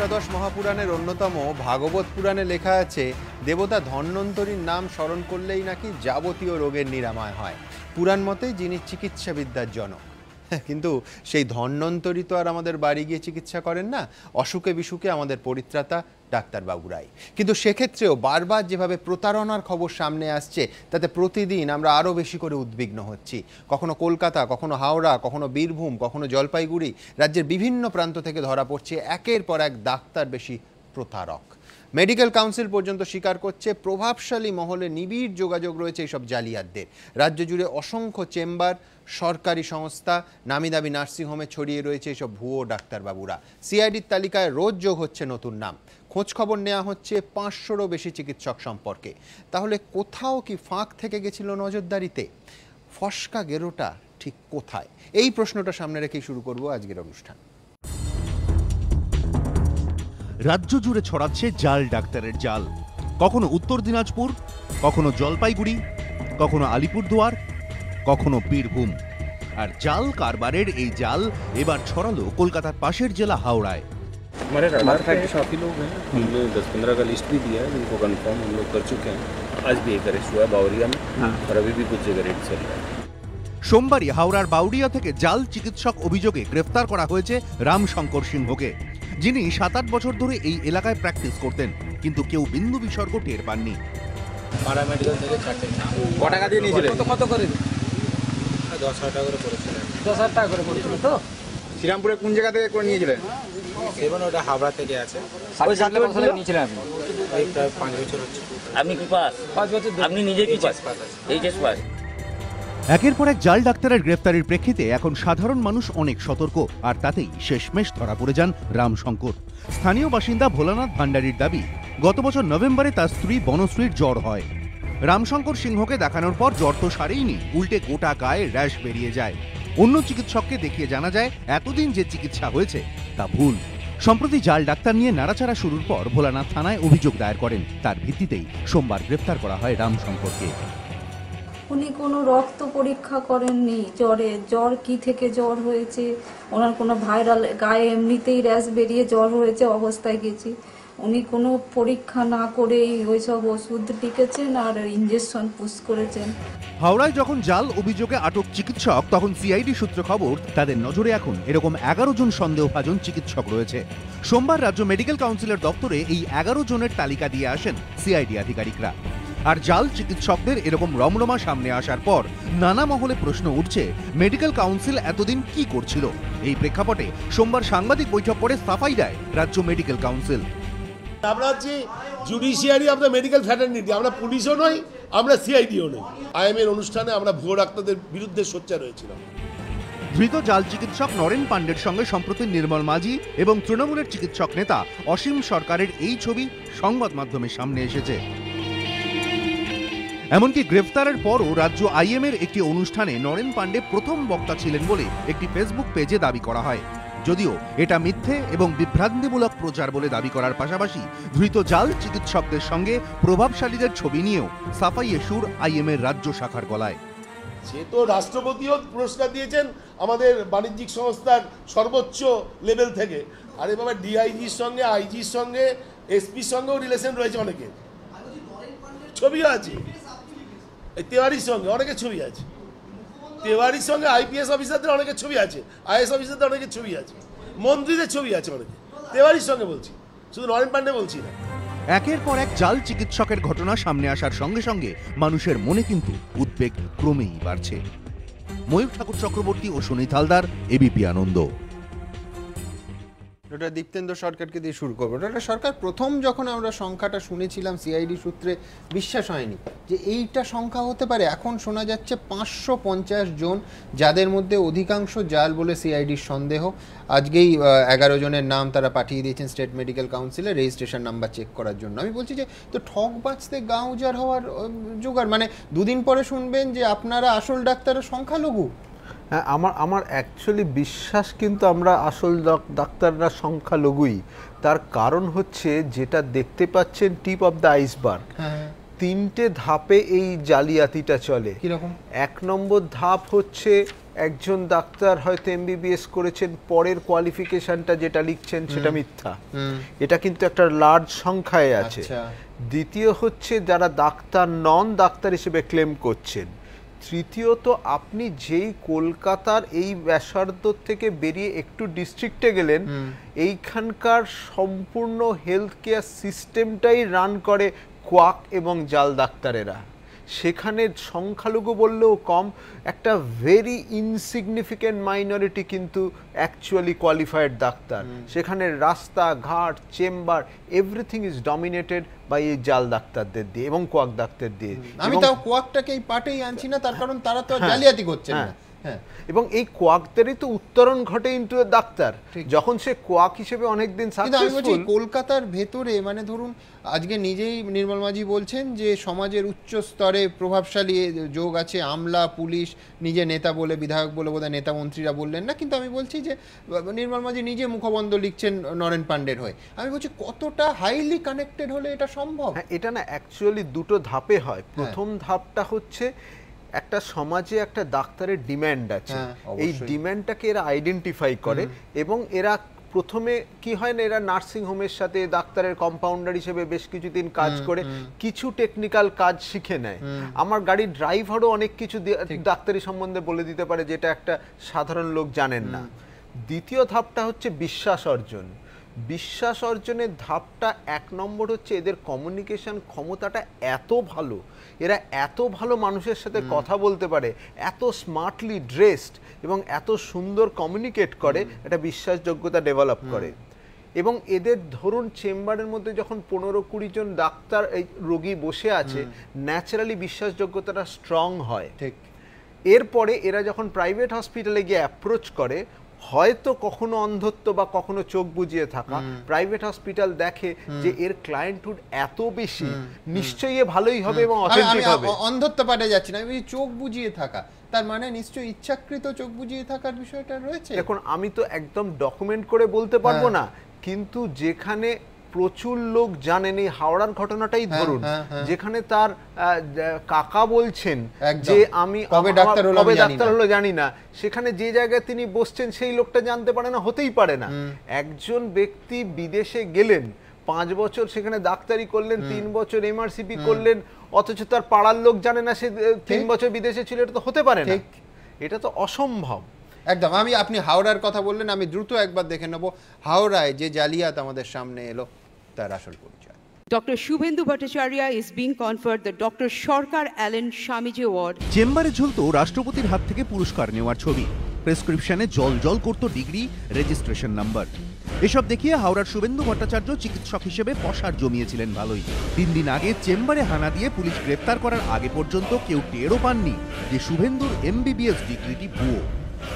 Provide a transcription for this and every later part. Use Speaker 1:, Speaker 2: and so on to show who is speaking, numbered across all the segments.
Speaker 1: একাদশ মহাপুরাণের অন্যতম ভাগবত পুরাণে লেখা আছে, দেবতা ধন্বন্তরীর নাম স্মরণ করলেই নাকি যাবতীয় রোগের নিরাময় হয়। পুরাণ মতে যিনি চিকিৎসাবিদ্যার জনক। কিন্তু সেই ধন্বন্তরী তো আর আমাদের বাড়ি গিয়ে চিকিৎসা করেন না, অসুখে বিসুখে আমাদের পরিত্রাতা ডাক্তারবাবুরাই। কিন্তু সেক্ষেত্রেও বারবার যেভাবে প্রতারণার খবর সামনে আসছে, তাতে প্রতিদিন আমরা আরও বেশি করে উদ্বিগ্ন হচ্ছি। কখনো কলকাতা, কখনো হাওড়া, কখনো বীরভূম, কখনো জলপাইগুড়ি, রাজ্যের বিভিন্ন প্রান্ত থেকে ধরা পড়ছে একের পর এক ডাক্তার বেশি প্রতারক। মেডিকেল কাউন্সিল পর্যন্ত স্বীকার করছে প্রভাবশালী মহলে নিবিড় যোগাযোগ রয়েছে এইসব জালিয়াতদের। রাজ্য জুড়ে অসংখ্য চেম্বার, সরকারি সংস্থা, নামিদামি নার্সিংহোমে ছড়িয়ে রয়েছে এইসব ভুয়ো ডাক্তারবাবুরা। সিআইডির তালিকায় রোজ যোগ হচ্ছে নতুন নাম। খোঁজ খবর নেওয়া হচ্ছে 500রও বেশি চিকিৎসক সম্পর্কে। তাহলে কোথাও কি ফাঁক থেকে গেছিল নজরদারিতে? ফসকা গেরোটা ঠিক কোথায়? এই প্রশ্নটা সামনে রেখেই শুরু করব আজকের অনুষ্ঠান।
Speaker 2: রাজ্য জুড়ে ছড়াচ্ছে জাল ডাক্তারের জাল। কখনো উত্তর দিনাজপুর, কখনো জলপাইগুড়ি, কখনো আলিপুরদুয়ার, কখনো বীরভূম। আর জাল কারবারের এই জাল এবার ছড়ালো কলকাতার পাশের জেলা হাওড়ায়।
Speaker 3: हमारे रडार पे काफ़ी लोग हैं, हमने 10-15 का लिस्ट भी दिया है जिनको कंफर्म हम लोग कर चुके हैं। आज भी एक अरेस्ट हुआ है बावरिया में, और अभी भी कुछ जगह रेड चल रहा है।
Speaker 2: সোমবারই হাওড়ার বাউরিয়া থেকে জাল চিকিৎসক অভিযোগে গ্রেফতার করা হয়েছে রামশঙ্কর সিংহকে, যিনি 7-8 বছর ধরে এই এলাকায় প্র্যাকটিস করতেন, কিন্তু কেউ বিন্দু বিসর্গ টের পাননি।
Speaker 4: পাড়া মেডিকেল থেকে 4টে।
Speaker 5: ক টাকা দিয়ে নিয়েছিলেন?
Speaker 4: কত করে? 10,000 টাকা করে পড়েছিল। 10,000 টাকা করে পড়েছিল তো?
Speaker 5: শ্রীরামপুরে কোন জায়গা থেকে করে নিয়েছিলেন?
Speaker 4: সেভেন ওটা হাওড়া থেকে আছে।
Speaker 5: ওই 7 বছর থেকে নিয়েছিলেন আপনি?
Speaker 4: এই প্রায় 5 বছর হচ্ছে।
Speaker 6: আপনি কি পাস?
Speaker 4: 5 বছর।
Speaker 6: আপনি নিজে কি পাস? HS pass.
Speaker 2: একের পর এক জাল ডাক্তারের গ্রেফতারির প্রেক্ষিতে এখন সাধারণ মানুষ অনেক সতর্ক, আর তাতেই শেষমেশ ধরা পড়ে যান রামশঙ্কর। স্থানীয় বাসিন্দা ভোলানাথ ভান্ডারীর দাবি, গত বছর নভেম্বরে তার স্ত্রী বনশ্রীর জ্বর হয়। রামশঙ্কর সিংহকে দেখানোর পর জ্বর তো সারেইনি, উল্টে গোটা গায়ে র্যাশ বেরিয়ে যায়। অন্য চিকিৎসককে দেখিয়ে জানা যায় এতদিন যে চিকিৎসা হয়েছে তা ভুল। সম্প্রতি জাল ডাক্তার নিয়ে নাড়াচাড়া শুরুর পর ভোলানাথ থানায় অভিযোগ দায়ের করেন। তার ভিত্তিতেই সোমবার গ্রেফতার করা হয় রামশঙ্করকে।
Speaker 7: উনি কোনো রক্ত পরীক্ষা করেননি, জ্বর কি থেকে জ্বর হয়েছে, ওনার কোনো ভাইরাল, গায়ে এমনিতেই র্যাশ বেরিয়ে জ্বর হয়েছে অবস্থায় গেছি। উনি কোনো পরীক্ষা না করেই ওইসব ওষুধ লিখেছেন আর ইঞ্জেকশন পুশ করেছেন।
Speaker 2: হাওড়ায় যখন জাল অভিযোগে আটক চিকিৎসক, তখন সিআইডি সূত্রে খবর তাদের নজরে এখন এরকম 11 জন সন্দেহভাজন চিকিৎসক রয়েছে। সোমবার রাজ্য মেডিকেল কাউন্সিলের দপ্তরে এই 11 জনের তালিকা দিয়ে আসেন সিআইডি আধিকারিকরা। আর জাল চিকিৎসকদের এরকম রমরমা সামনে আসার পর নানা মহলে প্রশ্ন উঠছে, মেডিকেল কাউন্সিল এতদিন কি করছিল? এই প্রেক্ষাপটে সোমবার সাংবাদিক বৈঠক করে সাফাই দেয় রাজ্য মেডিকেল কাউন্সিল।
Speaker 8: আমরা হচ্ছে জুডিশিয়ারি, আমরা মেডিকেল ফ্র্যাটার্নিটি, আমরা পুলিশও নই, আমরা সিআইডিও নই। আইএমএর অনুষ্ঠানে আমরা ভুয়ো ডাক্তারদের বিরুদ্ধে সোচ্চার হয়েছিলাম।
Speaker 2: ধৃত জাল চিকিৎসক নরেন পাণ্ডের সঙ্গে সম্প্রতি নির্মল মাঝি এবং তৃণমূলের চিকিৎসক নেতা অসীম সরকারের এই ছবি সংবাদ মাধ্যমে সামনে এসেছে। এমনকি গ্রেফতারের পরও রাজ্য আইএমএর একটি অনুষ্ঠানে নরেন পাণ্ডে প্রথম বক্তা ছিলেন বলে একটি ফেসবুক পেজে দাবি করা হয়। যদিও এটা মিথ্যে এবং বিভ্রান্তিমূলক প্রচার বলে দাবি করার পাশাপাশি ধৃত জাল চিকিৎসকদের সঙ্গে প্রভাবশালীদের ছবি নিয়েও সাফাইয়ে সুর আইএমএর রাজ্য শাখার গলায়।
Speaker 8: সে তো রাষ্ট্রপতিও পুরস্কার দিয়েছেন আমাদের বাণিজ্যিক সংস্থার সর্বোচ্চ লেভেল থেকে। আর এভাবে ডিআইজির সঙ্গে, আইজির সঙ্গে, এসপির সঙ্গেও রিলেশন রয়েছে অনেকের, ছবিও আছে। তেওয়ারির সঙ্গে অনেকের ছবি আছে, তেওয়ারির সঙ্গে আইপিএস অফিসারদের অনেকের ছবি আছে, আইএস অফিসারদের অনেকের ছবি আছে, মন্ত্রীদের ছবি আছে অনেকে। তেওয়ারির সঙ্গে বলছি, শুধু নরেন পাণ্ডে বলছি না।
Speaker 2: একের পর এক জাল চিকিৎসকের ঘটনা সামনে আসার সঙ্গে সঙ্গে মানুষের মনে কিন্তু উদ্বেগ ক্রমেই বাড়ছে। ময়ূর ঠাকুর চক্রবর্তী ও সুনীত হালদার, এবিপি আনন্দ।
Speaker 1: ডক্টর দীপ্তেন্দ্র সরকারকে দিয়ে শুরু করবো। ডক্টর সরকার, প্রথম যখন আমরা সংখ্যাটা শুনেছিলাম সিআইডি সূত্রে বিশ্বাস হয়নি যে এইটা সংখ্যা হতে পারে। এখন শোনা যাচ্ছে 550 জন, যাদের মধ্যে অধিকাংশ জাল বলে সিআইডির সন্দেহ। আজকেই 11 জনের নাম তারা পাঠিয়ে দিয়েছেন স্টেট মেডিকেল কাউন্সিলে রেজিস্ট্রেশন নাম্বার চেক করার জন্য। আমি বলছি যে তো ঠক বাঁচতে গাঁ উজাড় হওয়ার জোগাড়, মানে দুদিন পরে শুনবেন যে আপনারা আসল ডাক্তারের সংখ্যালঘু।
Speaker 9: হ্যাঁ, আমার অ্যাকচুয়ালি বিশ্বাস কিন্তু আমরা আসল ডাক্তাররা সংখ্যালঘুই। তার কারণ হচ্ছে যেটা দেখতে পাচ্ছেন টিপ অফ দ্য আইসবার্গ। 3টে ধাপে এই জালিয়াতিটা চলে।
Speaker 1: কিরকম?
Speaker 9: 1 নম্বর ধাপ হচ্ছে একজন ডাক্তার হয়তো এমবিবিএস করেছেন, পরের কোয়ালিফিকেশনটা যেটা লিখছেন সেটা মিথ্যা, এটা কিন্তু একটা লার্জ সংখ্যায় আছে। দ্বিতীয় হচ্ছে যারা ডাক্তার নন ডাক্তার হিসেবে ক্লেম করছেন। তৃতীয়ত আপনি যেই কলকাতার এই ব্যাসার্ধ থেকে বেরিয়ে একটু ডিস্ট্রিক্টে গেলেন, এইখানকার সম্পূর্ণ হেলথ কেয়ার সিস্টেমটাই রান করে কোয়াক এবং জাল ডাক্তারেরা। সেখানে সংখ্যালঘু বললেও কম, একটা ভেরি ইনসিগনিফিকেন্ট মাইনরিটি কিন্তু অ্যাকচুয়ালি কোয়ালিফাইড ডাক্তার। সেখানে রাস্তাঘাট, chamber, everything is dominated by এই জাল ডাক্তারদের দিয়ে এবং কোয়াক ডাক্তার দিয়ে।
Speaker 1: আমি তাও কোয়াকটাকে এই পাটেই আনছি না, তার কারণ তারা তো জালিয়াতি করছে না।
Speaker 9: এবং এই কোয়াকদেরই তো উত্তরণ ঘটে ইন্টু ডাক্তার, যখন সে কোয়াক হিসেবে অনেকদিন সাকসেসফুল।
Speaker 1: কলকাতার ভেতরে মানে ধরুন আজকে নিজেই নির্মল মাঝি বলছেন যে সমাজের উচ্চ স্তরে প্রভাবশালী যোগ আছে, আমলা, পুলিশ, নিজে নেতা বলে, বিধায়ক বলে বোধহয় নেতা মন্ত্রীরা বললেন না, কিন্তু আমি বলছি যে নির্মল মাঝি নিজে মুখবন্ধ লিখছেন নরেন পান্ডের হয়ে। আমি বলছি কতটা হাইলি কানেক্টেড হলে এটা সম্ভব?
Speaker 9: এটা না অ্যাকচুয়ালি দুটো ধাপে হয়। প্রথম ধাপটা হচ্ছে একটা সমাজে একটা ডাক্তারের ডিম্যান্ড আছে, এই ডিম্যান্ডটাকে এরা আইডেন্টিফাই করে এবং এরা প্রথমে কি হয় না, এরা নার্সিং হোমের সাথে ডাক্তারের কম্পাউন্ডার হিসেবে বেশ কিছুদিন কাজ করে কিছু টেকনিক্যাল কাজ শিখে নেয়। আমার গাড়ির ড্রাইভারও অনেক কিছু ডাক্তারি সম্বন্ধে বলে দিতে পারে যেটা একটা সাধারণ লোক জানেন না। দ্বিতীয় ধাপটা হচ্ছে বিশ্বাস অর্জন। বিশ্বাস অর্জনের ধাপটা 1 নম্বর হচ্ছে এদের কমিউনিকেশন ক্ষমতাটা এত ভালো, এরা এত ভালো মানুষের সাথে কথা বলতে পারে, এত স্মার্টলি ড্রেসড এবং এত সুন্দর কমিউনিকেট করে, একটা বিশ্বাসযোগ্যতা ডেভেলপ করে। এবং এদের ধরুন চেম্বারের মধ্যে যখন 15-20 জন ডাক্তার এই রোগী বসে আছে, ন্যাচারালি বিশ্বাসযোগ্যতাটা স্ট্রং হয়। ঠিক এরপরে এরা যখন প্রাইভেট হসপিটালে গিয়ে অ্যাপ্রোচ করে, হয়তো কখনো অন্ধত্ব বা কখনো চোখ বুজিয়ে থাকা, প্রাইভেট হসপিটাল দেখে যে এর ক্লায়েন্টহুড এত বেশি, নিশ্চয়ই ভালোই হবে এবং অথেন্টিক হবে।
Speaker 1: অন্ধত্ব পাঠে যাচ্ছি না, আমি চোখ বুজিয়ে থাকা, তার মানে নিশ্চয়ই ইচ্ছাকৃত চোখ বুজিয়ে থাকার বিষয়টা রয়েছে।
Speaker 9: এখন আমি তো একদম ডকুমেন্ট করে বলতে পারবো না, কিন্তু যেখানে প্রচুর লোক জানেন, এই হাওড়ার ঘটনাটাই ধরুন, যেখানে তার কাকা বলছেন যে আমি কবে ডাক্তার হলো জানি না, সেখানে যে জায়গায় তিনি বসছেন সেই লোকটা জানতে পারে না, হতেই পারে না। একজন ব্যক্তি বিদেশে গেলেন, 5 বছর সেখানে ডাক্তারি করলেন, 3 বছর এমআরসিপি করলেন, অথচ তার পাড়ার লোক জানে না সে 3 বছর বিদেশে ছিল, এটা তো হতে পারে না, এটা তো অসম্ভব।
Speaker 1: একদম। আপনি হাওড়ার কথা বললেন, আমি দ্রুত একবার দেখে নেব হাওড়ায় যে জালিয়াত আমাদের সামনে এলো তার আসল পরিচয়।
Speaker 10: Dr. Shubhendu Bhattacharya is being conferred the Dr. Sarkar Allen Shamiji Award.
Speaker 2: চেম্বারে ঝুলতো রাষ্ট্রপতির হাত থেকে পুরস্কার নেওয়ার ছবি, প্রেসক্রিপশনে জল করত ডিগ্রি, রেজিস্ট্রেশন নাম্বার। এসব দেখিয়ে হাওড়ার শুভেন্দু ভট্টাচার্য চিকিৎসক হিসেবে পসার জমিয়েছিলেন ভালোই। 3 দিন আগে চেম্বারে হানা দিয়ে পুলিশ গ্রেপ্তার করার আগে পর্যন্ত কেউ টেরও পাননি যে শুভেন্দুর এমবিবিএস ডিগ্রিটি ভুয়ো।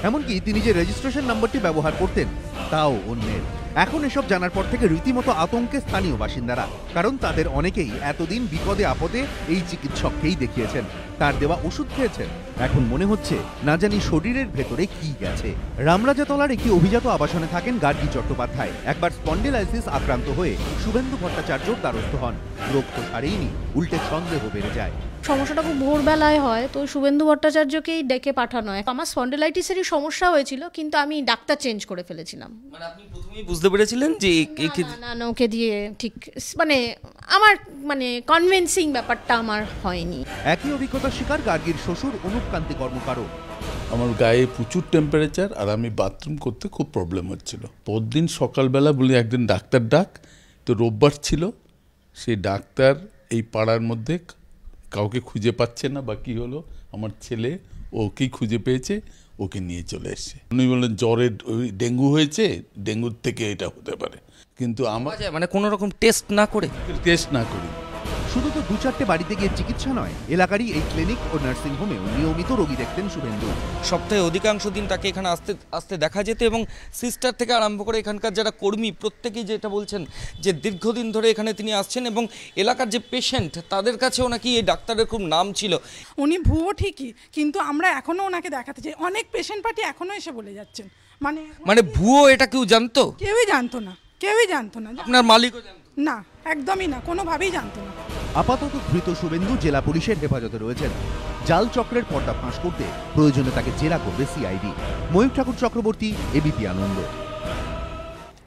Speaker 2: এমনকি তিনি যে রেজিস্ট্রেশন নাম্বারটি ব্যবহার করতেন তাও অন্যের। এখন এসব জানার পর থেকে রীতিমতো আতঙ্কে স্থানীয় বাসিন্দারা, কারণ তাদের অনেকেই এতদিন বিপদে আপদে এই চিকিৎসককেই দেখিয়েছেন, তার দেওয়া ওষুধ খেয়েছেন। এখন মনে হচ্ছে না জানি শরীরের ভেতরে কি গেছে। রামরাজাতলার একটি অভিজাত আবাসনে থাকেন গার্গী চট্টোপাধ্যায়। একবার স্পন্ডিলাইসিস আক্রান্ত হয়ে শুভেন্দু ভট্টাচার্যর দ্বারস্থ হন। রোগ তো সারেইনি, উল্টে সন্দেহ বেড়ে যায়।
Speaker 11: সমস্যাটা খুব ভোরবেলায় হয়, তো শুভেন্দু ভট্টাচার্যকেই ডেকে পাঠানো হয়। আমার স্পন্ডিলাইটিসেরই সমস্যা হয়েছিল, কিন্তু আমি ডাক্তার চেঞ্জ করে ফেলেছিলাম।
Speaker 12: মানে আপনি প্রথমেই বুঝতে পেরেছিলেন যে
Speaker 11: না ওকে দিয়ে ঠিক মানে আমার কনভিন্সিং ব্যাপারটা আমার হয়নি।
Speaker 2: একই অভিজ্ঞতার শিকার গার্গীর শ্বশুর অনুপ কান্তি কর্মকারও।
Speaker 13: আমার গায়ে প্রচুর টেম্পারেচার আর আমি বাথরুম করতে খুব প্রবলেম হচ্ছিল। পরদিন সকালবেলা বলি একদিন ডাক্তার ডাক, তো রোববার ছিল, সেই ডাক্তার এই পাড়ার মধ্যে কাউকে খুঁজে পাচ্ছে না বা কী হলো, আমার ছেলে ওকেই খুঁজে পেয়েছে, ওকে নিয়ে চলে এসছে। উনি বললেন জ্বরের ওই ডেঙ্গু হয়েছে, ডেঙ্গুর থেকে এটা হতে পারে। কিন্তু আমার
Speaker 12: মানে কোনো রকম টেস্ট না করে
Speaker 2: শুধু তো 2-4টে বাড়িতে গিয়ে চিকিৎসা নয়, এলাকারই এই ক্লিনিক ও নার্সিং হোমেও নিয়মিত রোগী দেখতেন শুভেন্দু।
Speaker 12: সপ্তাহে অধিকাংশ দিন তাকে এখানে আসতে দেখা যেত এবং সিস্টার থেকে আরম্ভ করে এখানকার যারা কর্মী প্রত্যেকেই যেটা বলছেন যে দীর্ঘদিন ধরে এখানে তিনি আসছেন এবং এলাকার যে পেশেন্ট তাদের কাছেও নাকি এই ডাক্তারের খুব নাম ছিল।
Speaker 14: উনি ভুয়ো ঠিকই, কিন্তু আমরা এখনও ওনাকে দেখাতে চাই। অনেক পেশেন্ট পার্টি এখনও এসে বলে যাচ্ছেন
Speaker 12: মানে ভুয়ো, এটা কেউ জানতো?
Speaker 14: কেউই জানতো না।
Speaker 12: আপনার মালিকও জানতো
Speaker 14: না? একদমই না, কোনোভাবেই জানতো না।
Speaker 2: আপাতত ধৃত শুভেন্দু জেলা পুলিশের হেফাজতে রয়েছেন। জাল চক্রের পর্দা ফাঁস করতে প্রয়োজনে তাকে জেরা করবে সিআইডি। ময়ূর ঠাকুর চক্রবর্তী, এবিপি আনন্দ।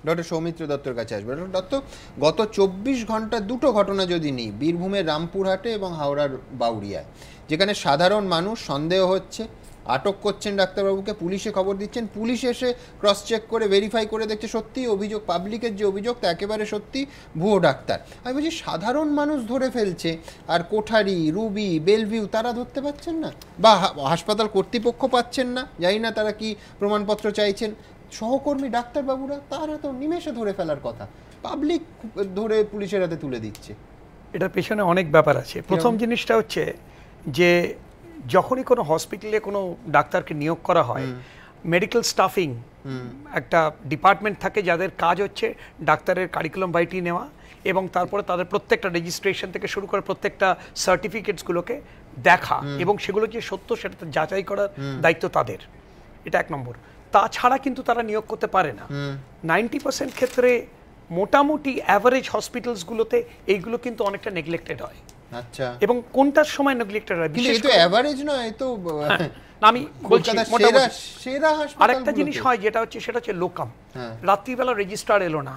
Speaker 1: ডক্টর সৌমিত্র দত্তর কাছে আসবে। ডক্টর দত্ত, গত 24 ঘন্টা দুটো ঘটনা যদি নিই, বীরভূমের রামপুরহাটে এবং হাওড়ার বাউরিয়ায়, যেখানে সাধারণ মানুষ সন্দেহ হচ্ছে, আটক করছেন ডাক্তারবাবুকে, পুলিশে খবর দিচ্ছেন, পুলিশ এসে ক্রস চেক করে ভেরিফাই করে দেখছে সত্যি অভিযোগ, পাবলিকের যে অভিযোগ তা একেবারে সত্যি, ভুয়ো ডাক্তার। আমি বলছি সাধারণ মানুষ ধরে ফেলছে, আর কোঠারি, রুবি, বেলভিউ তারা ধরতে পারছেন না, বা হাসপাতাল কর্তৃপক্ষ পাচ্ছেন না, জানি না তারা কি প্রমাণপত্র চাইছেন, সহকর্মী ডাক্তারবাবুরা তারা তো নিমেষে ধরে ফেলার কথা, পাবলিক ধরে পুলিশের হাতে তুলে দিচ্ছে।
Speaker 15: এটার পেছনে অনেক ব্যাপার আছে। প্রথম জিনিসটা হচ্ছে যে যখনই কোনো হসপিটালে কোনো ডাক্তারকে নিয়োগ করা হয়, মেডিকেল স্টাফিং একটা ডিপার্টমেন্ট থাকে যাদের কাজ হচ্ছে ডাক্তারের কারিকুলাম ভাইটি নেওয়া এবং তারপরে তাদের প্রত্যেকটা রেজিস্ট্রেশন থেকে শুরু করে প্রত্যেকটা সার্টিফিকেটসগুলোকে দেখা এবং সেগুলো যে সত্য সেটা যাচাই করার দায়িত্ব তাদের। এটা এক নম্বর। তাছাড়া কিন্তু তারা নিয়োগ করতে পারে না। 90% ক্ষেত্রে মোটামুটি অ্যাভারেজ হসপিটালসগুলোতে এইগুলো কিন্তু অনেকটা নেগলেক্টেড হয়।
Speaker 1: আচ্ছা,
Speaker 15: এবং কোনটার সময় নেগলেক্টেড হয়
Speaker 1: বিশেষ করে এভারেজ নয় তো,
Speaker 15: আমি বলছি
Speaker 1: সেরা হাসপাতাল।
Speaker 15: আরেকটা জিনিস হয় যেটা হচ্ছে সেটা হচ্ছে লোকাম। রাত্রিবেলা রেজিস্ট্রার এলো না,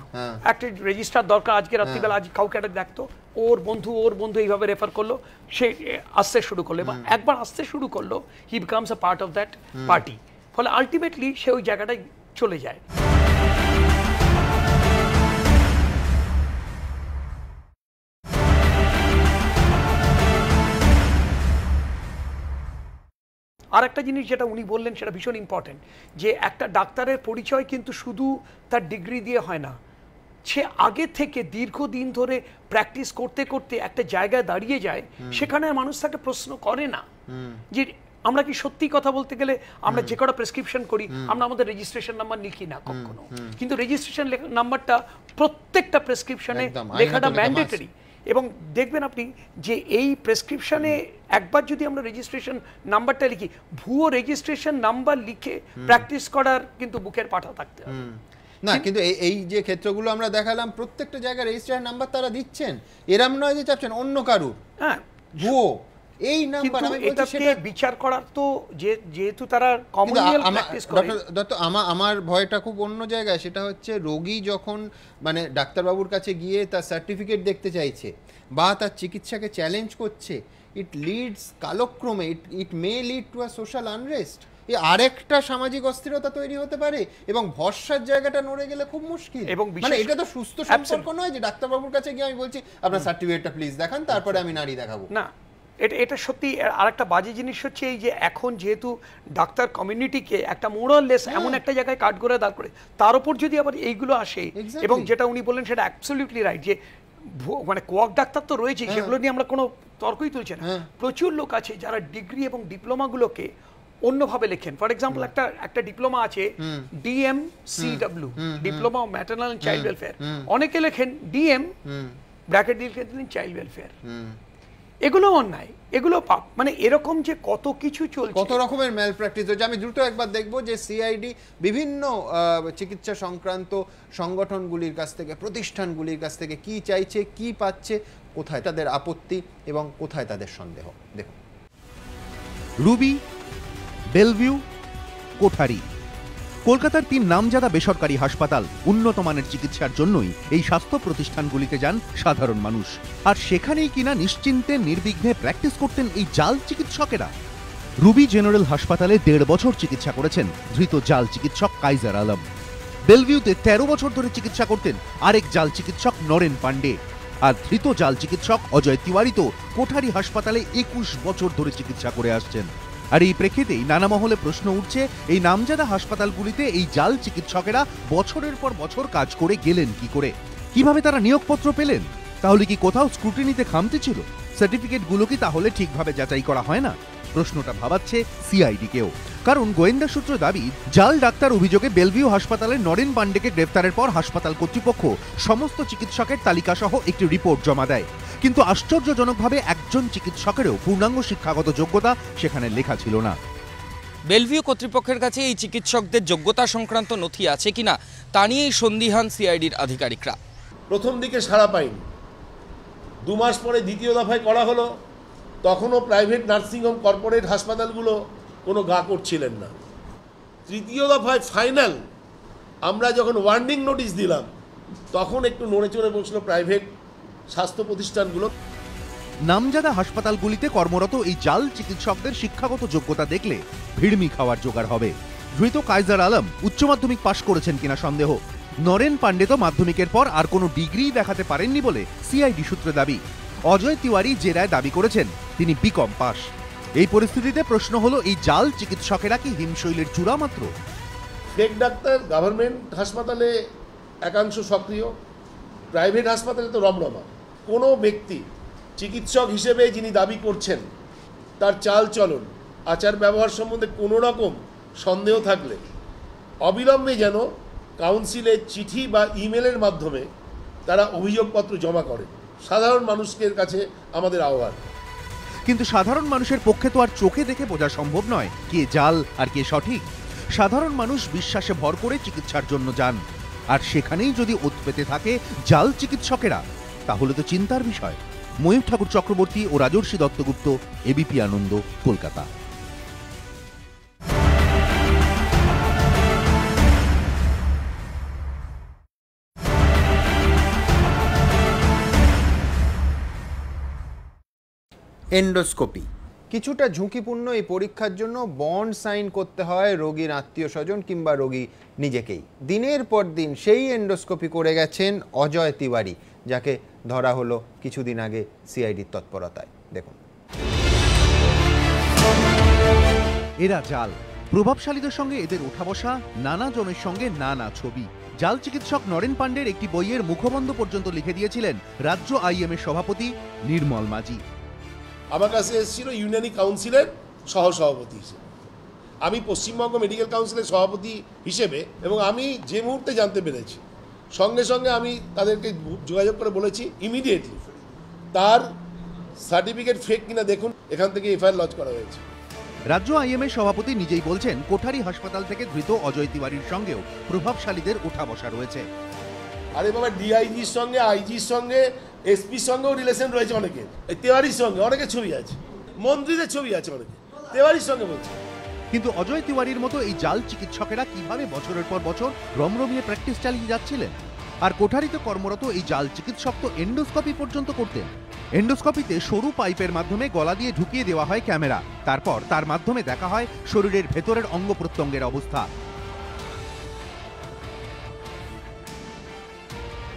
Speaker 15: একটা রেজিস্ট্রার দরকার আজকে রাত্রিবেলা, আজ কাউকে একটা দেখতো, ওর বন্ধু এইভাবে রেফার করলো, সে আসতে শুরু করলো, এবং একবার আসতে শুরু করলো হি becomes a part of that party, ফলে আলটিমেটলি সে ওই জায়গাটায় চলে যায়। আর একটা জিনিস যেটা উনি বললেন সেটা ভীষণ ইম্পর্টেন্ট, যে একটা ডাক্তারের পরিচয় কিন্তু শুধু তার ডিগ্রি দিয়ে হয় না, সে আগে থেকে দীর্ঘদিন ধরে প্র্যাকটিস করতে করতে একটা জায়গায় দাঁড়িয়ে যায়, সেখানে মানুষ তাকে প্রশ্ন করে না যে আমরা কি সত্যি কথা বলতে গেলে আমরা যে কটা প্রেসক্রিপশন করি আমরা আমাদের রেজিস্ট্রেশন নাম্বার লিখি না কখনো, কিন্তু রেজিস্ট্রেশন নাম্বারটা প্রত্যেকটা প্রেসক্রিপশনে লেখাটা ম্যান্ডেটরি। এবং দেখবেন আপনি যে এই প্রেসক্রিপশনে একবার যদি আমরা রেজিস্ট্রেশন নাম্বারটা লিখি, ভুয়ো রেজিস্ট্রেশন নাম্বার লিখে প্র্যাকটিস করার কিন্তু বুকের পাঠা থাকতে হবে
Speaker 1: না। কিন্তু এই যে ক্ষেত্রগুলো আমরা দেখালাম, প্রত্যেকটা জায়গায় রেজিস্ট্রেশন নাম্বার তারা দিচ্ছেন, এরম নয় যে চাচ্ছেন অন্য কারুর ভুয়ো এই নাম্বার। আমি বলছি সেটা
Speaker 15: বিচার করার তো যেহেতু তারা কমনলি প্র্যাকটিস করে।
Speaker 1: দত্ত, আমার ভয়টা খুব অন্য জায়গায়, সেটা হচ্ছে রোগী যখন মানে ডাক্তারবাবুর কাছে গিয়ে তার সার্টিফিকেট দেখতে চাইছে বা তার চিকিৎসাকে চ্যালেঞ্জ করছে, ইট লিডস কালক্রমে it may lead to a social unrest, আরেকটা সামাজিক অস্থিরতা তৈরি হতে পারে, এবং ভরসার জায়গাটা নড়ে গেলে খুব মুশকিল। এবং মানে এটা তো সুস্থ সম্পর্ক নয় যে ডাক্তারবাবুর কাছে গিয়ে আমি বলছি আপনার সার্টিফিকেটটা প্লিজ দেখান, তারপরে আমি নাড়ি দেখাবো।
Speaker 15: না, এটা সত্যি আরেকটা বাজে জিনিস হচ্ছে এই যে এখন যেহেতু ডাক্তার কমিউনিটিকে একটা মোরাললেস এমন একটা জায়গায় কাট করে দাঁড় করে, তার উপর যদি আবার এইগুলো আসে, এবং যেটা উনি বললেন সেটা অ্যাবসলিউটলি রাইট, যে মানে কোয়াক ডাক্তার তো রয়েছে, সেগুলো নিয়ে আমরা কোনো তর্কই তুলছি না। প্রচুর লোক আছে যারা ডিগ্রি এবং ডিপ্লোমাগুলোকে অন্যভাবে লেখেন। ফর এক্সাম্পল একটা ডিপ্লোমা আছে DMCW, diploma of maternal and child welfare, অনেকে লেখেন DM ব্র্যাকেট দিয়ে দিলেন চাইল্ড ওয়েলফেয়ার। এগুলো অন্যায়, এগুলো পাপ, মানে এরকম যে কত কিছু চলছে,
Speaker 1: কত রকমের ম্যাল প্র্যাকটিস হচ্ছে। আমি দ্রুত একবার দেখবো যে সিআইডি বিভিন্ন চিকিৎসা সংক্রান্ত সংগঠনগুলির কাছ থেকে, প্রতিষ্ঠানগুলির কাছ থেকে কি চাইছে, কি পাচ্ছে, কোথায় তাদের আপত্তি এবং কোথায় তাদের সন্দেহ। দেখুন,
Speaker 2: রুবি, বেলভিউ, কোঠারি, কলকাতার 3 নামজাদা বেসরকারি হাসপাতাল, উন্নত মানের চিকিৎসার জন্যই এই স্বাস্থ্য প্রতিষ্ঠানগুলিতে যান সাধারণ মানুষ, আর সেখানেই কিনা নিশ্চিন্তে নির্বিঘ্নে প্র্যাকটিস করতেন এই জাল চিকিৎসকেরা। রুবি জেনারেল হাসপাতালে 1.5 বছর চিকিৎসা করেছেন ধৃত জাল চিকিৎসক কাইজার আলম। বেলভিউতে 13 বছর ধরে চিকিৎসা করতেন আরেক জাল চিকিৎসক নরেন পান্ডে, আর ধৃত জাল চিকিৎসক অজয় তিওয়ারি তো কোঠারি হাসপাতালে 21 বছর ধরে চিকিৎসা করে আসছেন। আর এই প্রেক্ষিতেই নানা মহলে প্রশ্ন উঠছে, এই নামজাদা হাসপাতালগুলিতে এই জাল চিকিৎসকেরা বছরের পর বছর কাজ করে গেলেন কি করে, কিভাবে তারা নিয়োগপত্র পেলেন? তাহলে কি কোথাও স্ক্রুটিনিতে খামতি ছিল? সার্টিফিকেটগুলো কি তাহলে ঠিকভাবে যাচাই করা হয় না? প্রশ্নটা ভাবাচ্ছে সিআইডিকেও, কারণ গোয়েন্দা সূত্র দাবি জাল ডাক্তার অভিযোগে বেলভিউ হাসপাতালের নরেন পান্ডেকে গ্রেফতারের পর হাসপাতাল কর্তৃপক্ষ সমস্ত চিকিৎসকের তালিকা সহ একটি রিপোর্ট জমা দেয়, কিন্তু আশ্চর্যজনকভাবে একজন চিকিৎসকেরও পূর্ণাঙ্গ শিক্ষাগত যোগ্যতা সেখানে লেখা ছিল না।
Speaker 12: বেলভিউ কর্তৃপক্ষের কাছে এই চিকিৎসকদের যোগ্যতা সংক্রান্ত নথি আছে কিনা তা নিয়েই সন্দিহান সিআইডির আধিকারিকরা।
Speaker 8: প্রথম দিকে সাড়া পাইনি, 2 মাস পরে দ্বিতীয় দফায় করা হলো, তখনও প্রাইভেট নার্সিংহোম কর্পোরেট হাসপাতালগুলো কোনো গা করছিলেন না। তৃতীয় দফায় ফাইনাল আমরা যখন ওয়ার্নিং নোটিশ দিলাম, তখন একটু নড়ে চড়ে বসলো প্রাইভেট স্বাস্থ্য প্রতিষ্ঠানগুলো।
Speaker 2: নামজাদা হাসপাতালগুলিতে কর্মরত এই জাল চিকিৎসকদের শিক্ষাগত যোগ্যতা দেখলে ভিড়মি খাওয়ার জোগাড় হবে। ধৃত কাইজার আলম উচ্চ মাধ্যমিক পাশ করেছেন কিনা সন্দেহ। নরেন পাণ্ডে তো মাধ্যমিকের পর আর কোনো ডিগ্রি দেখাতে পারেননি বলে সিআইডি সূত্রে দাবি। অজয় তিওয়ারি জেরায় দাবি করেছেন তিনি বিকম পাস। এই পরিস্থিতিতে প্রশ্ন হলো, এই জাল চিকিৎসকেরা কি হিমশৈলের চূড়া মাত্র?
Speaker 8: ফেক ডাক্তার গভর্নমেন্ট হাসপাতালে একাংশ সক্রিয়, প্রাইভেট হাসপাতালে তো রমরমা। কোনো ব্যক্তি চিকিৎসক হিসেবে যিনি দাবি করছেন, তার চাল চলন আচার ব্যবহার সম্বন্ধে কোনো রকম সন্দেহ থাকলে অবিলম্বে যেন কাউন্সিলে চিঠি বা ইমেলের মাধ্যমে তারা অভিযোগপত্র জমা করে। সাধারণ মানুষের কাছে আমাদের আহ্বান।
Speaker 2: কিন্তু সাধারণ মানুষের পক্ষে তো আর চোখে দেখে বোঝা সম্ভব নয় কে জাল আর কে সঠিক। সাধারণ মানুষ বিশ্বাসে ভর করে চিকিৎসার জন্য যান, আর সেখানেই যদি ওত পেতে থাকে জাল চিকিৎসকেরা, তাহলে তো চিন্তার বিষয়। ময়ূর ঠাকুর চক্রবর্তী ও রাজর্ষি দত্তগুপ্ত, এবিপি আনন্দ, কলকাতা।
Speaker 1: এন্ডোস্কোপি কিছুটা ঝুঁকিপূর্ণ। এই পরীক্ষার জন্য বন্ড সাইন করতে হয় রোগীর আত্মীয় স্বজন কিংবা রোগী নিজেকেই। দিনের পর দিন সেই এন্ডোস্কোপি করে গেছেন অজয় তিওয়ারি, যাকে ধরা হলো কিছুদিন আগে সিআইডির তৎপরতায়। দেখুন।
Speaker 2: এরা জাল। প্রভাবশালীদের সঙ্গে এদের ওঠা বসা, নানা জনের সঙ্গে নানা ছবি। জাল চিকিৎসক নরেন পাণ্ডের একটি বইয়ের মুখবন্ধ পর্যন্ত লিখে দিয়েছিলেন রাজ্য আইএমএ সভাপতি নির্মল মাঝি।
Speaker 8: আমার কাছে এসেছিল ইউনানি কাউন্সিলের সহসভাপতি হিসেবে, আমি পশ্চিমবঙ্গ মেডিকেল কাউন্সিলের সভাপতি হিসেবে, এবং আমি যে মুহূর্তে জানতে পেরেছি সঙ্গে সঙ্গে আমি তাদেরকে যোগাযোগ করে বলেছি ইমিডিয়েটলি তার সার্টিফিকেট ফেক কিনা দেখুন, এখান থেকে এফআইআর লজ করা হয়েছে।
Speaker 2: রাজ্য আইএমএ সভাপতি নিজেই বলছেন কোঠারি হাসপাতাল থেকে ধৃত অজয় তিওয়ারির সঙ্গেও প্রভাবশালীদের ওঠা বসা রয়েছে।
Speaker 8: আরে বাবা, ডিআইজির সঙ্গে, আইজির সঙ্গে, এসপির সঙ্গেও রিলেশন রয়েছে অনেকের। এই তিওয়ারির সঙ্গে অনেকের ছবি আছে, মন্ত্রীদের ছবি আছে অনেকে, তিওয়ারির সঙ্গে বলছে।
Speaker 2: কিন্তু অজয় তিওয়ারির মতো এই জাল চিকিৎসকেরা কিভাবে বছরের পর বছর রমরমিয়ে প্র্যাকটিস চালিয়ে যাচ্ছিলেন? আর কোঠারিতে কর্মরত এই জাল চিকিৎসক তো এন্ডোস্কোপি পর্যন্ত করতেন। এন্ডোস্কোপিতে সরু পাইপের মাধ্যমে গলা দিয়ে ঢুকিয়ে দেওয়া হয় ক্যামেরা, তারপর তার মাধ্যমে দেখা হয় শরীরের ভেতরের অঙ্গ প্রত্যঙ্গের অবস্থা।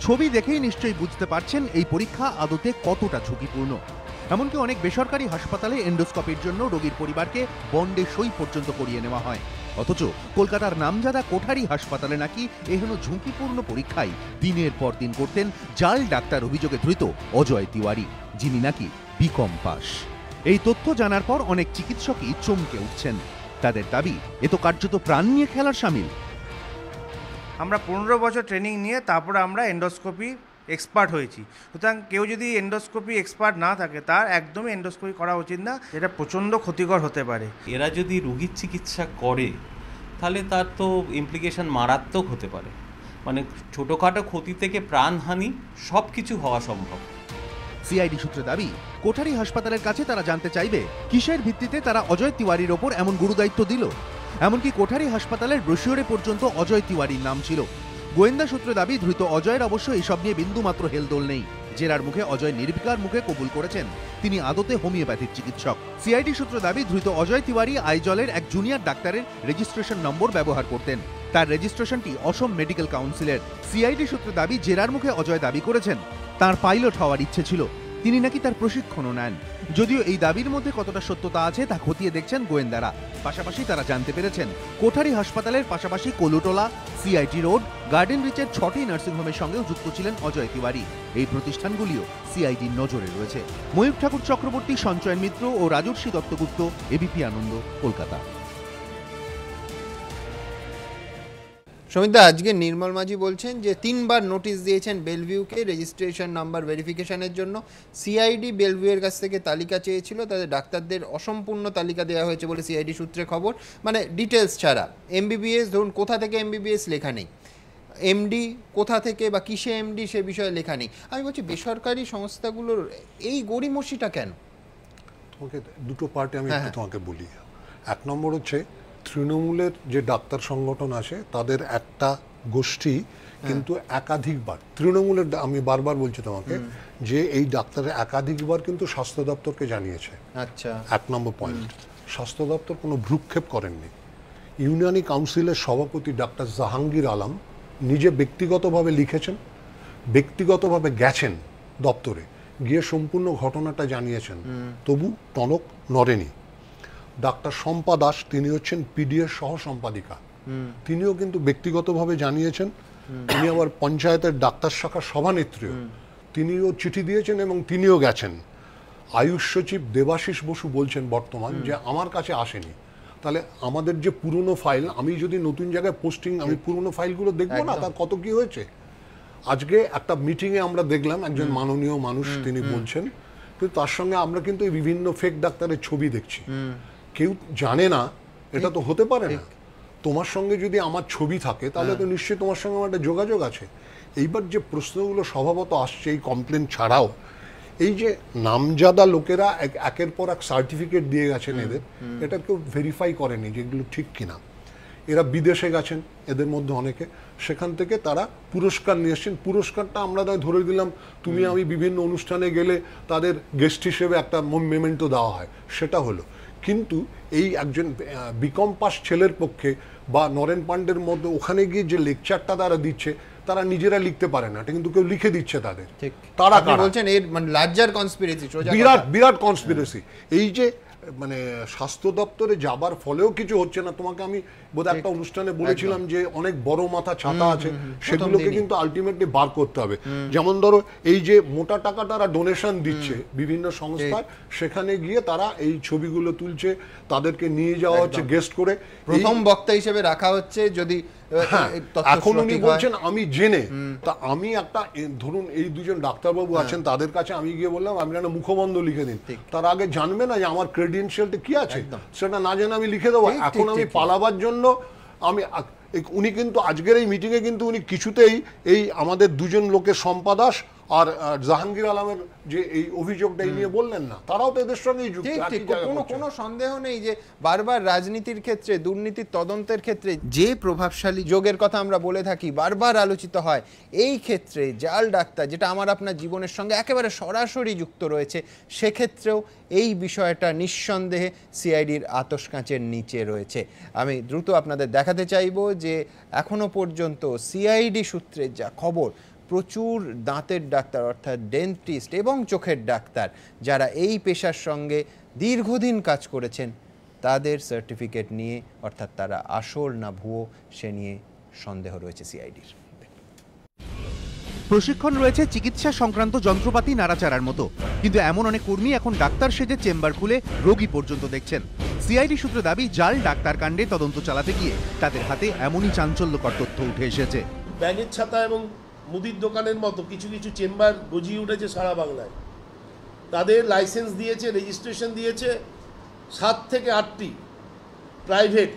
Speaker 2: ছবি দেখেই নিশ্চয়ই বুঝতে পারছেন এই পরীক্ষা আদতে কতটা ঝুঁকিপূর্ণ। এমনকি অনেক বেসরকারি হাসপাতালে এন্ডোস্কোপির জন্য রোগীর পরিবারকে বন্ডে সই পর্যন্ত করিয়ে নেওয়া হয়। অথচ কলকাতার নামজাদা কোঠারি হাসপাতালে নাকি এহেন ঝুঁকিপূর্ণ পরীক্ষাই দিনের পর দিন করতেন জাল ডাক্তার অভিযোগে ধৃত অজয় তিওয়ারি, যিনি নাকি বিকম পাস। এই তথ্য জানার পর অনেক চিকিৎসকই চমকে উঠছেন। তাদের দাবি এ তো কার্যত প্রাণ নিয়ে খেলার শামিল।
Speaker 16: আমরা 15 বছর ট্রেনিং নিয়ে তারপরে আমরা এন্ডোস্কোপি এক্সপার্ট হয়েছি। সুতরাং কেউ যদি এন্ডোস্কোপি এক্সপার্ট না থাকে তার একদমই এন্ডোস্কোপি করা উচিত না, যেটা প্রচণ্ড ক্ষতিকর হতে পারে।
Speaker 17: এরা যদি রোগীর চিকিৎসা করে তাহলে তার তো ইমপ্লিকেশন মারাত্মক হতে পারে, মানে ছোটোখাটো ক্ষতি থেকে প্রাণহানি সব কিছু হওয়া সম্ভব।
Speaker 2: সিআইডি সূত্রে দাবি, কোঠারি হাসপাতালের কাছে তারা জানতে চাইবে কিসের ভিত্তিতে তারা অজয় তিওয়ারির ওপর এমন গুরুদায়িত্ব দিল। এমনকি কোঠারি হাসপাতালের ব্রোশিওরে পর্যন্ত অজয় তিওয়ারির নাম ছিল। গোয়েন্দা সূত্রে দাবি, ধৃত অজয়ের অবশ্য এইসব নিয়ে বিন্দুমাত্র হেলদোল নেই। জেরার মুখে অজয় নির্বিকার মুখে কবুল করেছেন তিনি আদতে হোমিওপ্যাথিক চিকিৎসক। সিআইডি সূত্র দাবি, ধৃত অজয় তিওয়ারি আইজলের এক জুনিয়র ডাক্তারের রেজিস্ট্রেশন নম্বর ব্যবহার করতেন। তার রেজিস্ট্রেশনটি অসম মেডিকেল কাউন্সিলের। সিআইডি সূত্রে দাবি, জেরার মুখে অজয় দাবি করেছেন তার পাইলট হওয়ার ইচ্ছে ছিল, তিনি নাকি তার প্রশিক্ষণও নেন। যদিও এই দাবির মধ্যে কতটা সত্যতা আছে তা খতিয়ে দেখছেন গোয়েন্দারা। পাশাপাশি তারা জানতে পেরেছেন কোঠারি হাসপাতালের পাশাপাশি কলুটোলা, সিআইটি রোড, গার্ডেন রিচের 6টি নার্সিংহোমের সঙ্গেও যুক্ত ছিলেন অজয় তিওয়ারি। এই প্রতিষ্ঠানগুলিও সিআইডির নজরে রয়েছে। ময়ূর ঠাকুর চক্রবর্তী, সঞ্চয়ন মিত্র ও রাজর্ষি দত্তগুপ্ত, এবিপি আনন্দ, কলকাতা।
Speaker 1: সমিতা, আজকে নির্মল মাঝি বলছেন যে 3বার নোটিশ দিয়েছেন বেলভিউকে রেজিস্ট্রেশন নাম্বার ভেরিফিকেশনের জন্য। সিআইডি বেলভিউয়ের কাছ থেকে তালিকা চেয়েছিল, তাদের ডাক্তারদের অসম্পূর্ণ তালিকা দেওয়া হয়েছে বলে সিআইডি সূত্রে খবর, মানে ডিটেলস ছাড়া। এমবিবিএস ধরুন, কোথা থেকে এমবিবিএস লেখা নেই। এমডি কোথা থেকে বা কিসে এমডি সে বিষয়ে লেখা নেই। আমি বলছি বেসরকারি সংস্থাগুলোর এই গড়িমসিটা কেন?
Speaker 18: তোমাকে দুটো পার্টে আমি একটু তোমাকে বলি। এক নম্বর হচ্ছে তৃণমূলের যে ডাক্তার সংগঠন আছে তাদের একটা গোষ্ঠী কিন্তু একাধিকবার তৃণমূলের, আমি বারবার বলছি তোমাকে যে এই ডাক্তারের একাধিকবার কিন্তু স্বাস্থ্য দপ্তরকে জানিয়েছে।
Speaker 1: আচ্ছা,
Speaker 18: এক নম্বর পয়েন্ট, স্বাস্থ্য দপ্তর কোনো ভ্রুক্ষেপ করেননি। ইউনানি কাউন্সিলের সভাপতি ডাক্তার জাহাঙ্গীর আলম নিজে ব্যক্তিগতভাবে লিখেছেন, ব্যক্তিগতভাবে গেছেন দপ্তরে, গিয়ে সম্পূর্ণ ঘটনাটা জানিয়েছেন, তবু টনক নড়েনি। ডাক্তার শম্পা দাস, তিনি হচ্ছেন পিডিএর সহ সম্পাদিকা, তিনিও কিন্তু ব্যক্তিগতভাবে জানিয়েছেন। তিনি আবার পঞ্চায়েতের ডাক্তার শাখার সভানেত্রীও, তিনিও চিঠি দিয়েছেন এবং তিনিও গেছেন। আয়ুষ সচিব দেবাশিস বসু বলছেন বর্তমান যে আমার কাছে আসেনি। তাহলে আমাদের যে পুরনো ফাইল, আমি যদি নতুন জায়গায় পোস্টিং, আমি পুরনো ফাইলগুলো দেখবো না তার কত কি হয়েছে। আজকে একটা মিটিংয়ে আমরা দেখলাম একজন মাননীয় মানুষ তিনি বলছেন, কিন্তু তার সঙ্গে আমরা কিন্তু এই বিভিন্ন ফেক ডাক্তারের ছবি দেখছি। কেউ জানে না, এটা তো হতে পারে না। তোমার সঙ্গে যদি আমার ছবি থাকে তাহলে তো নিশ্চয়ই তোমার সঙ্গে আমার একটা যোগাযোগ আছে। এইবার যে প্রশ্নগুলো স্বভাবত আসছে এই কমপ্লেন ছাড়াও, এই যে নামজাদা লোকেরা একের পর এক সার্টিফিকেট দিয়ে গেছেন এদের, এটা কেউ ভেরিফাই করেনি যে এগুলো ঠিক কিনা। এরা বিদেশে গেছেন এদের মধ্যে অনেকে, সেখান থেকে তারা পুরস্কার নিয়ে এসছেন। পুরস্কারটা আমরা ধরে দিলাম তুমি আমি বিভিন্ন অনুষ্ঠানে গেলে তাদের গেস্ট হিসেবে একটা মেমেন্টো দেওয়া হয়, সেটা হলো। কিন্তু এই একজন বিকম পাস ছেলের পক্ষে বা নরেন পান্ডের মধ্যে ওখানে গিয়ে যে লেকচারটা তারা দিচ্ছে, তারা নিজেরা লিখতে পারে না, এটা কিন্তু কেউ লিখে দিচ্ছে তাদের। তারা
Speaker 1: বলছেন এর মানে লার্জার কনস্পিরেসি,
Speaker 18: বিরাট বিরাট কনস্পিরেসি। এই যে মানে স্বাস্থ্য দপ্তরে যাবার ফলেও কিছু হচ্ছে না। তোমাকে আমি বোধহয় একটা অনুষ্ঠানে বলেছিলাম যে অনেক বড় মাথা ছাতা আছে, সেগুলোকে কিন্তু আলটিমেটলি বার করতে হবে। যেমন ধরো এই যে মোটা টাকা তারা ডোনেশন দিচ্ছে বিভিন্ন সংস্থার, সেখানে গিয়ে তারা এই ছবিগুলো তুলছে, তাদেরকে নিয়ে যাওয়া হচ্ছে গেস্ট করে,
Speaker 1: প্রথম বক্তা হিসেবে রাখা হচ্ছে। যদি
Speaker 18: এখন উনি বলছেন আমি জেনে, তা আমি একটা ধরুন এই দুজন ডাক্তারবাবু আছেন তাদের কাছে আমি গিয়ে বললাম আপনি একটা মুখবন্ধ লিখে দিন, তার আগে জানবে না যে আমার ক্রেডেনশিয়ালটা কি আছে, সেটা না জেনে আমি লিখে দেবো। এখন আমি পালাবার জন্য আমি উনি কিন্তু আজকের এই মিটিংয়ে কিন্তু উনি কিছুতেই এই আমাদের দুজন লোকের শম্পা দাস আর জাহাঙ্গীর আলমের যে এই অভিযোগটা এই নিয়ে বললেন না, তারাও তো এদের সঙ্গেই যুক্ত।
Speaker 1: কোনো সন্দেহ নেই যে বারবার রাজনীতির ক্ষেত্রে, দুর্নীতির তদন্তের ক্ষেত্রে যে প্রভাবশালী যোগের কথা আমরা বলে থাকি, বারবার আলোচিত হয়। এই ক্ষেত্রে জাল ডাক্তার, যেটা আমার আপনার জীবনের সঙ্গে একেবারে সরাসরি যুক্ত রয়েছে, সেক্ষেত্রেও এই বিষয়টা নিঃসন্দেহে সিআইডির আতশকাঁচের নিচে রয়েছে। আমি দ্রুত আপনাদের দেখাতে চাইব যে এখনো পর্যন্ত সিআইডি সূত্রে যা খবর, প্রচুর দাঁতের ডাক্তার অর্থাৎ ডেন্টিস্ট এবং চোখের ডাক্তার যারা এই পেশার সঙ্গে দীর্ঘদিন কাজ করেছেন, তাদের সার্টিফিকেট নিয়ে, অর্থাৎ তারা আসল না ভুয়ো সে নিয়ে সন্দেহ রয়েছে সিআইডির।
Speaker 2: প্রশিক্ষণ রয়েছে চিকিৎসা সংক্রান্ত যন্ত্রপাতি নাড়াচাড়ার মতো, কিন্তু এমন অনেক কর্মী এখন ডাক্তার সেজে চেম্বার খুলে রোগী পর্যন্ত দেখছেন। সিআইডি সূত্রে দাবি জাল ডাক্তার কাণ্ডে তদন্ত চালাতে গিয়ে তাদের হাতে এমনই চাঞ্চল্যকর তথ্য উঠে এসেছে।
Speaker 8: ব্যাগের ছাতা এবং মুদির দোকানের মতো কিছু কিছু চেম্বার গজিয়ে উঠেছে সারা বাংলায়। তাদের লাইসেন্স দিয়েছে, রেজিস্ট্রেশন দিয়েছে 7 থেকে 8টি প্রাইভেট,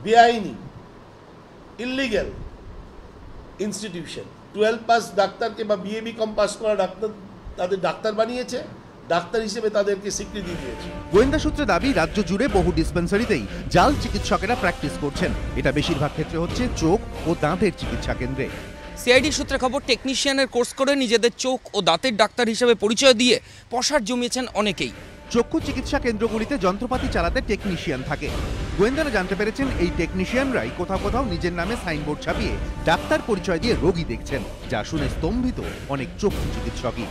Speaker 8: বেআইনি, ইললিগ্যাল ইনস্টিটিউশন। 12 পাস ডাক্তারকে বা BA-BCom পাস করা ডাক্তার তাদের ডাক্তার বানিয়েছে, ডাক্তার হিসেবে তাদেরকে স্বীকৃতি দিয়েছে।
Speaker 2: গোয়েন্দা সূত্রে দাবি রাজ্য জুড়ে বহু ডিসপেন্সারিতেই জাল চিকিৎসকেরা প্র্যাকটিস করছেন। এটা বেশিরভাগ ক্ষেত্রে হচ্ছে চোখ ও দাঁতের চিকিৎসা কেন্দ্রে।
Speaker 12: সিআইডি সূত্রে খবর, টেকনিশিয়ানের কোর্স করে নিজেদের চোখ ও দাঁতের ডাক্তার হিসেবে পরিচয় দিয়ে পসার জমিয়েছেন অনেকেই।
Speaker 2: চক্ষু চিকিৎসা কেন্দ্রগুলিতে যন্ত্রপাতি চালাতে টেকনিশিয়ান থাকে। গোয়েন্দারা জানতে পেরেছেন এই টেকনিশিয়ানরাই কোথাও কোথাও নিজের নামে সাইনবোর্ড ছাপিয়ে ডাক্তার পরিচয় দিয়ে রোগী দেখছেন, যা শুনে স্তম্ভিত অনেক চক্ষু চিকিৎসকই।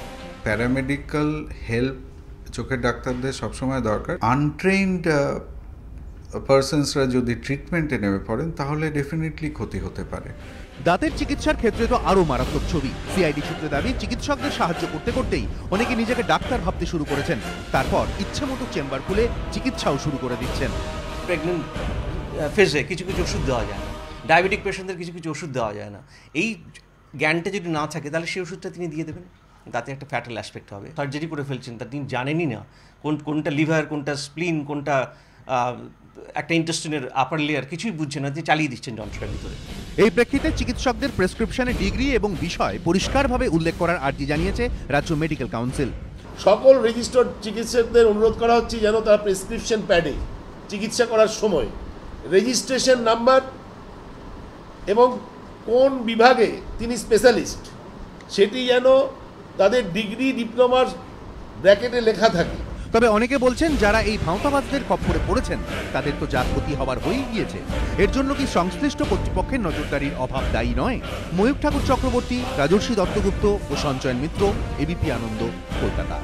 Speaker 19: প্যারামেডিক্যাল হেল্প চোখের ডাক্তারদের সবসময় দরকার। আনট্রেইনড পার্সনসরা যদি ট্রিটমেন্টে নেমে পড়েন তাহলে ডেফিনেটলি ক্ষতি হতে পারে।
Speaker 2: দাঁতের চিকিৎসার ক্ষেত্রে তো আরও মারাত্মক ছবি। সিআইডি সূত্রে দাবি চিকিৎসকদের সাহায্য করতে করতেই অনেকে নিজেকে ডাক্তার ভাবতে শুরু করেছেন, তারপর ইচ্ছেমতো চেম্বার খুলে চিকিৎসাও শুরু করে দিচ্ছেন।
Speaker 20: প্রেগনেন্ট ফেজে কিছু কিছু ওষুধ দেওয়া যায় না, ডায়াবেটিক পেশেন্টদের কিছু কিছু ওষুধ দেওয়া যায় না। এই জ্ঞানটা যদি না থাকে তাহলে সেই ওষুধটা তিনি দিয়ে দেবেন, তাতে একটা ফ্যাটাল অ্যাসপেক্ট হবে। সার্জারি করে ফেলছেন, তা তিনি জানেনই না কোনটা লিভার, কোনটা স্প্লিন, কোনটা একটা ইন্টেস্টিনের আপার লেয়ার, কিছুই বুঝছেন না, তিনি চালিয়ে দিচ্ছেন যন্ত্রটার ভিতরে।
Speaker 2: এই প্রেক্ষিতে চিকিৎসকদের প্রেসক্রিপশনে ডিগ্রি এবং বিষয় পরিষ্কারভাবে উল্লেখ করার আর্জি জানিয়েছে রাজ্য মেডিকেল কাউন্সিল।
Speaker 8: সকল রেজিস্টার্ড চিকিৎসকদের অনুরোধ করা হচ্ছে যেন তারা প্রেসক্রিপশন প্যাডে চিকিৎসা করার সময় রেজিস্ট্রেশন নাম্বার এবং কোন বিভাগে তিনি স্পেশালিস্ট সেটি যেন তাদের ডিগ্রি ডিপ্লোমার ব্র্যাকেটে লেখা থাকে।
Speaker 2: তবে অনেকে বলছেন যারা এই ভাঁওতাবাজদের খপ্পরে পড়েছেন তাদের তো যা ক্ষতি হওয়ার হয়েই গিয়েছে, এর জন্য কি সংশ্লিষ্ট কর্তৃপক্ষের নজরদারির অভাব দায়ী নয়? ময়ূর ঠাকুর চক্রবর্তী, রাজর্ষি দত্তগুপ্ত ও সঞ্চয়ন মিত্র, এবিপি আনন্দ, কলকাতা।